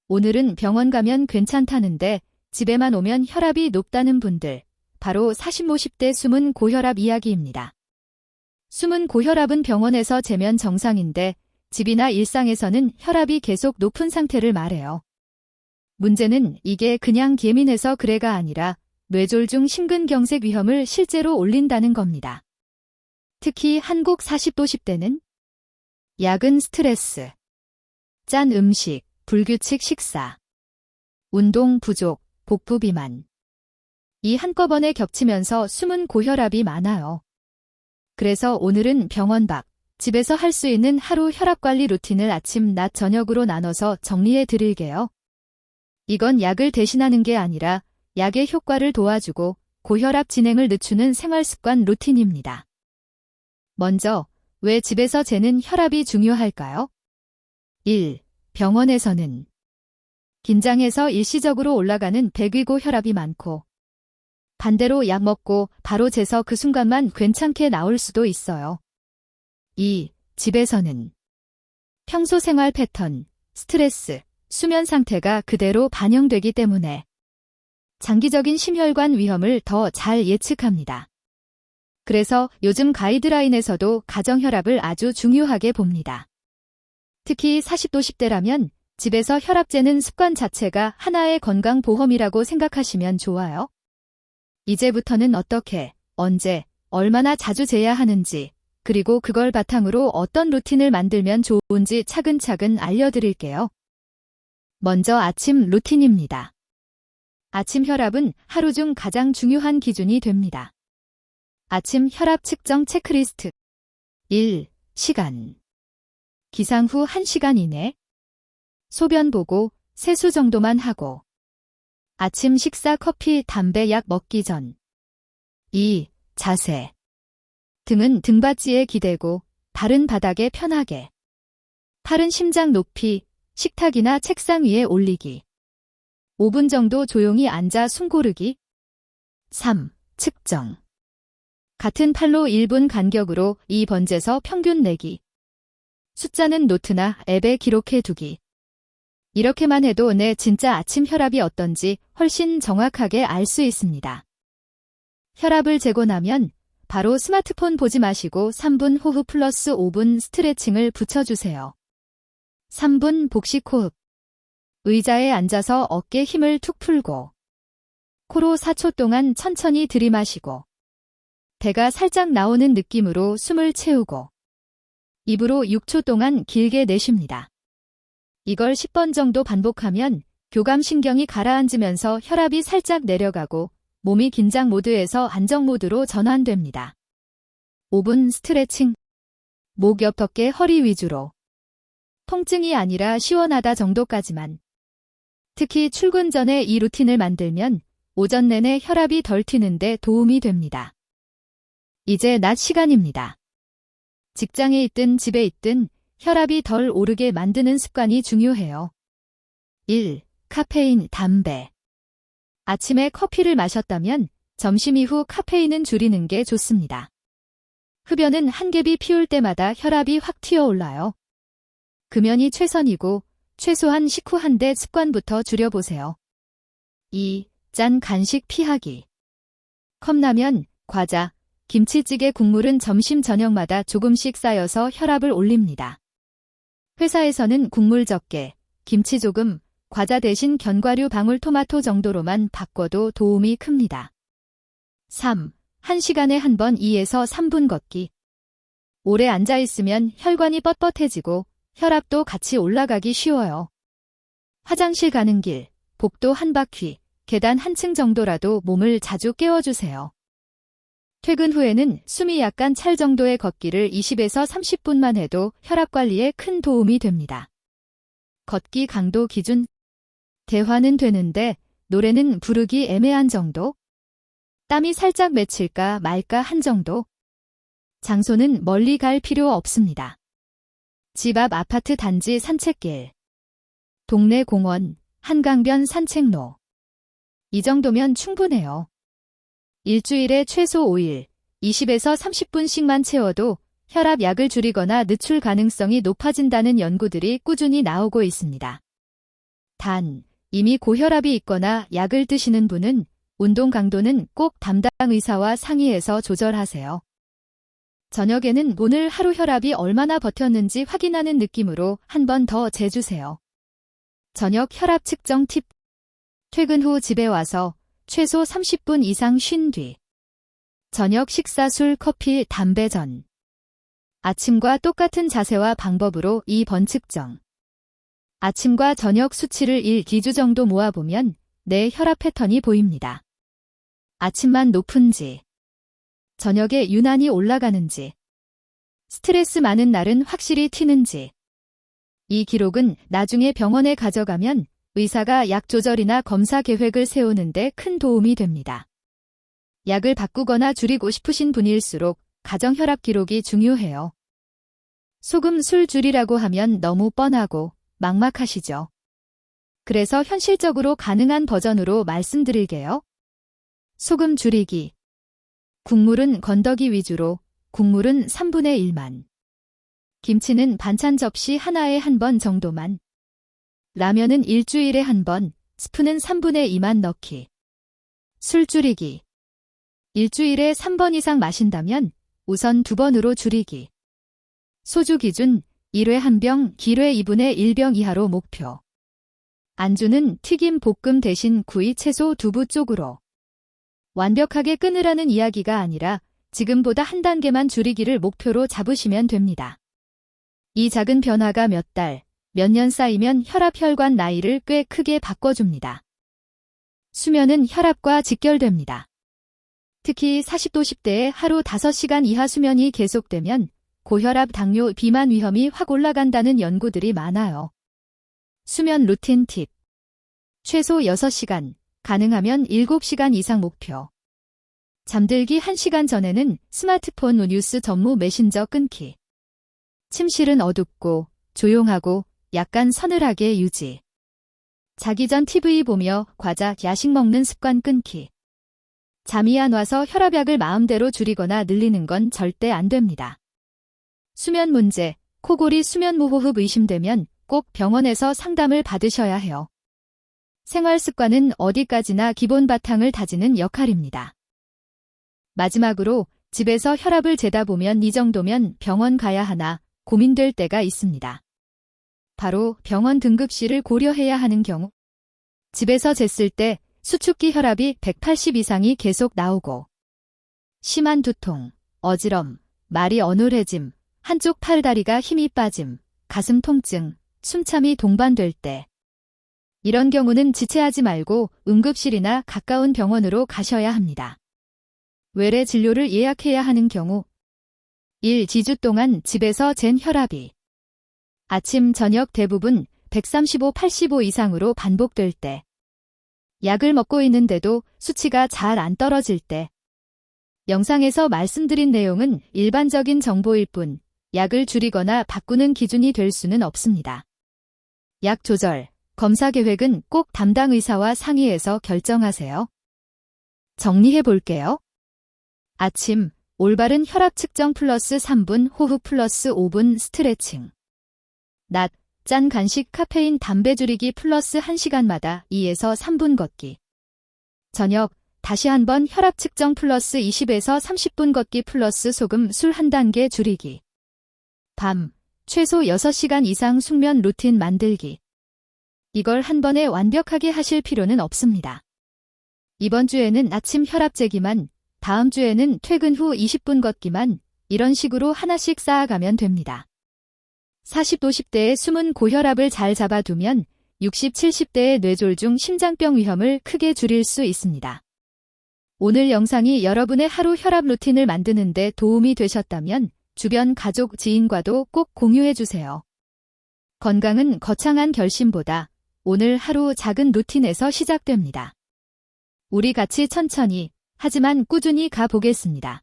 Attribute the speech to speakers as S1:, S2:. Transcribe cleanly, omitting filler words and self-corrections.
S1: 오늘은 병원 가면 괜찮다는데 집에만 오면 혈압이 높다는 분들, 바로 40, 50대 숨은 고혈압 이야기입니다. 숨은 고혈압은 병원에서 재면 정상인데 집이나 일상에서는 혈압이 계속 높은 상태를 말해요. 문제는 이게 그냥 예민해서 그래가 아니라 뇌졸중 심근경색 위험을 실제로 올린다는 겁니다. 특히 한국 40, 50대는 야근 스트레스, 짠 음식, 불규칙 식사, 운동 부족, 복부 비만. 이 한꺼번에 겹치면서 숨은 고혈압이 많아요. 그래서 오늘은 병원 밖, 집에서 할 수 있는 하루 혈압관리 루틴을 아침, 낮, 저녁으로 나눠서 정리해 드릴게요. 이건 약을 대신하는 게 아니라 약의 효과를 도와주고 고혈압 진행을 늦추는 생활습관 루틴입니다. 먼저, 왜 집에서 재는 혈압이 중요할까요? 1. 병원에서는 긴장해서 일시적으로 올라가는 대기고 혈압이 많고 반대로 약 먹고 바로 재서 그 순간만 괜찮게 나올 수도 있어요. 2. 집에서는 평소 생활 패턴, 스트레스, 수면 상태가 그대로 반영되기 때문에 장기적인 심혈관 위험을 더 잘 예측합니다. 그래서 요즘 가이드라인에서도 가정혈압을 아주 중요하게 봅니다. 특히 40, 50대라면 집에서 혈압 재는 습관 자체가 하나의 건강보험이라고 생각하시면 좋아요. 이제부터는 어떻게, 언제, 얼마나 자주 재야 하는지, 그리고 그걸 바탕으로 어떤 루틴을 만들면 좋은지 차근차근 알려드릴게요. 먼저 아침 루틴입니다. 아침 혈압은 하루 중 가장 중요한 기준이 됩니다. 아침 혈압 측정 체크리스트 1. 시간 기상 후 1시간 이내 소변 보고 세수 정도만 하고 아침 식사 커피, 담배, 약 먹기 전 2. 자세 등은 등받이에 기대고 발은 바닥에 편하게 팔은 심장 높이 식탁이나 책상 위에 올리기 5분 정도 조용히 앉아 숨 고르기 3. 측정 같은 팔로 1분 간격으로 2번재서 평균 내기 숫자는 노트나 앱에 기록해 두기 이렇게만 해도 내 진짜 아침 혈압이 어떤지 훨씬 정확하게 알 수 있습니다. 혈압을 재고 나면 바로 스마트폰 보지 마시고 3분 호흡 플러스 5분 스트레칭을 붙여주세요. 3분 복식 호흡 의자에 앉아서 어깨 힘을 툭 풀고 코로 4초 동안 천천히 들이마시고 배가 살짝 나오는 느낌으로 숨을 채우고 입으로 6초 동안 길게 내쉽니다. 이걸 10번 정도 반복하면 교감신경이 가라앉으면서 혈압이 살짝 내려가고 몸이 긴장 모드에서 안정 모드로 전환됩니다. 5분 스트레칭 목 옆 어깨 허리 위주로 통증이 아니라 시원하다 정도까지만 특히 출근 전에 이 루틴을 만들면 오전 내내 혈압이 덜 튀는데 도움이 됩니다. 이제 낮 시간입니다. 직장에 있든 집에 있든 혈압이 덜 오르게 만드는 습관이 중요해요. 1. 카페인, 담배 아침에 커피를 마셨다면 점심 이후 카페인은 줄이는 게 좋습니다. 흡연은 한 갭이 피울 때마다 혈압이 확 튀어올라요. 금연이 최선이고 최소한 식후 한 대 습관부터 줄여보세요. 2. 짠 간식 피하기 컵라면, 과자, 김치찌개 국물은 점심 저녁마다 조금씩 쌓여서 혈압을 올립니다. 회사에서는 국물 적게, 김치 조금, 과자 대신 견과류 방울토마토 정도로만 바꿔도 도움이 큽니다. 3. 1시간에 한 번 2에서 3분 걷기 오래 앉아있으면 혈관이 뻣뻣해지고 혈압도 같이 올라가기 쉬워요. 화장실 가는 길, 복도 한 바퀴, 계단 한 층 정도라도 몸을 자주 깨워주세요. 퇴근 후에는 숨이 약간 찰 정도의 걷기를 20에서 30분만 해도 혈압 관리에 큰 도움이 됩니다. 걷기 강도 기준 대화는 되는데 노래는 부르기 애매한 정도? 땀이 살짝 맺힐까 말까 한 정도? 장소는 멀리 갈 필요 없습니다. 집 앞 아파트 단지 산책길, 동네 공원, 한강변 산책로. 이 정도면 충분해요. 일주일에 최소 5일, 20에서 30분씩만 채워도 혈압 약을 줄이거나 늦출 가능성이 높아진다는 연구들이 꾸준히 나오고 있습니다. 단, 이미 고혈압이 있거나 약을 드시는 분은 운동 강도는 꼭 담당 의사와 상의해서 조절하세요. 저녁에는 오늘 하루 혈압이 얼마나 버텼는지 확인하는 느낌으로 한 번 더 재주세요. 저녁 혈압 측정 팁. 퇴근 후 집에 와서 최소 30분 이상 쉰 뒤. 저녁 식사 술, 커피, 담배 전. 아침과 똑같은 자세와 방법으로 2번 측정. 아침과 저녁 수치를 1기주 정도 모아보면 내 혈압 패턴이 보입니다. 아침만 높은지, 저녁에 유난히 올라가는지, 스트레스 많은 날은 확실히 튀는지. 이 기록은 나중에 병원에 가져가면 의사가 약 조절이나 검사 계획을 세우는데 큰 도움이 됩니다. 약을 바꾸거나 줄이고 싶으신 분일수록 가정 혈압 기록이 중요해요. 소금, 술 줄이라고 하면 너무 뻔하고 막막하시죠? 그래서 현실적으로 가능한 버전으로 말씀드릴게요. 소금 줄이기. 국물은 건더기 위주로, 국물은 3분의 1만. 김치는 반찬 접시 하나에 한 번 정도만. 라면은 일주일에 한 번, 스프는 3분의 2만 넣기. 술 줄이기. 일주일에 3번 이상 마신다면 우선 2번으로 줄이기. 소주 기준 1회 1병, 길회 2분의 1병 이하로 목표. 안주는 튀김, 볶음 대신 구이, 채소, 두부 쪽으로. 완벽하게 끊으라는 이야기가 아니라 지금보다 한 단계만 줄이기를 목표로 잡으시면 됩니다. 이 작은 변화가 몇 달, 몇 년 쌓이면 혈압, 혈관 나이를 꽤 크게 바꿔줍니다. 수면은 혈압과 직결됩니다. 특히 40~50대에 하루 5시간 이하 수면이 계속되면 고혈압, 당뇨, 비만 위험이 확 올라간다는 연구들이 많아요. 수면 루틴 팁. 최소 6시간, 가능하면 7시간 이상 목표. 잠들기 1시간 전에는 스마트폰, 뉴스, 전무, 메신저 끊기. 침실은 어둡고 조용하고 약간 서늘하게 유지. 자기 전 TV 보며 과자, 야식 먹는 습관 끊기. 잠이 안 와서 혈압약을 마음대로 줄이거나 늘리는 건 절대 안 됩니다. 수면 문제, 코골이, 수면무호흡 의심되면 꼭 병원에서 상담을 받으셔야 해요. 생활 습관은 어디까지나 기본 바탕을 다지는 역할입니다. 마지막으로 집에서 혈압을 재다 보면 이 정도면 병원 가야 하나 고민될 때가 있습니다. 바로 병원 등급시를 고려해야 하는 경우. 집에서 쟀을 때 수축기 혈압이 180 이상이 계속 나오고 심한 두통, 어지럼, 말이 어눌해짐, 한쪽 팔다리가 힘이 빠짐, 가슴 통증, 숨참이 동반될 때. 이런 경우는 지체하지 말고 응급실이나 가까운 병원으로 가셔야 합니다. 외래 진료를 예약해야 하는 경우 1~2주 동안 집에서 잰 혈압이 아침, 저녁 대부분 135/85 이상으로 반복될 때, 약을 먹고 있는데도 수치가 잘 안 떨어질 때. 영상에서 말씀드린 내용은 일반적인 정보일 뿐 약을 줄이거나 바꾸는 기준이 될 수는 없습니다. 약 조절, 검사 계획은 꼭 담당 의사와 상의해서 결정하세요. 정리해 볼게요. 아침, 올바른 혈압 측정 플러스 3분 호흡 플러스 5분 스트레칭. 낮, 짠 간식, 카페인, 담배 줄이기 플러스 1시간마다 2에서 3분 걷기. 저녁, 다시 한번 혈압 측정 플러스 20에서 30분 걷기 플러스 소금, 술 한 단계 줄이기. 밤, 최소 6시간 이상 숙면 루틴 만들기. 이걸 한 번에 완벽하게 하실 필요는 없습니다. 이번 주에는 아침 혈압 재기만, 다음 주에는 퇴근 후 20분 걷기만, 이런 식으로 하나씩 쌓아가면 됩니다. 40~50대의 숨은 고혈압을 잘 잡아두면 60~70대의 뇌졸중, 심장병 위험을 크게 줄일 수 있습니다. 오늘 영상이 여러분의 하루 혈압 루틴을 만드는 데 도움이 되셨다면 주변 가족, 지인과도 꼭 공유해주세요. 건강은 거창한 결심보다 오늘 하루 작은 루틴에서 시작됩니다. 우리 같이 천천히, 하지만 꾸준히 가보겠습니다.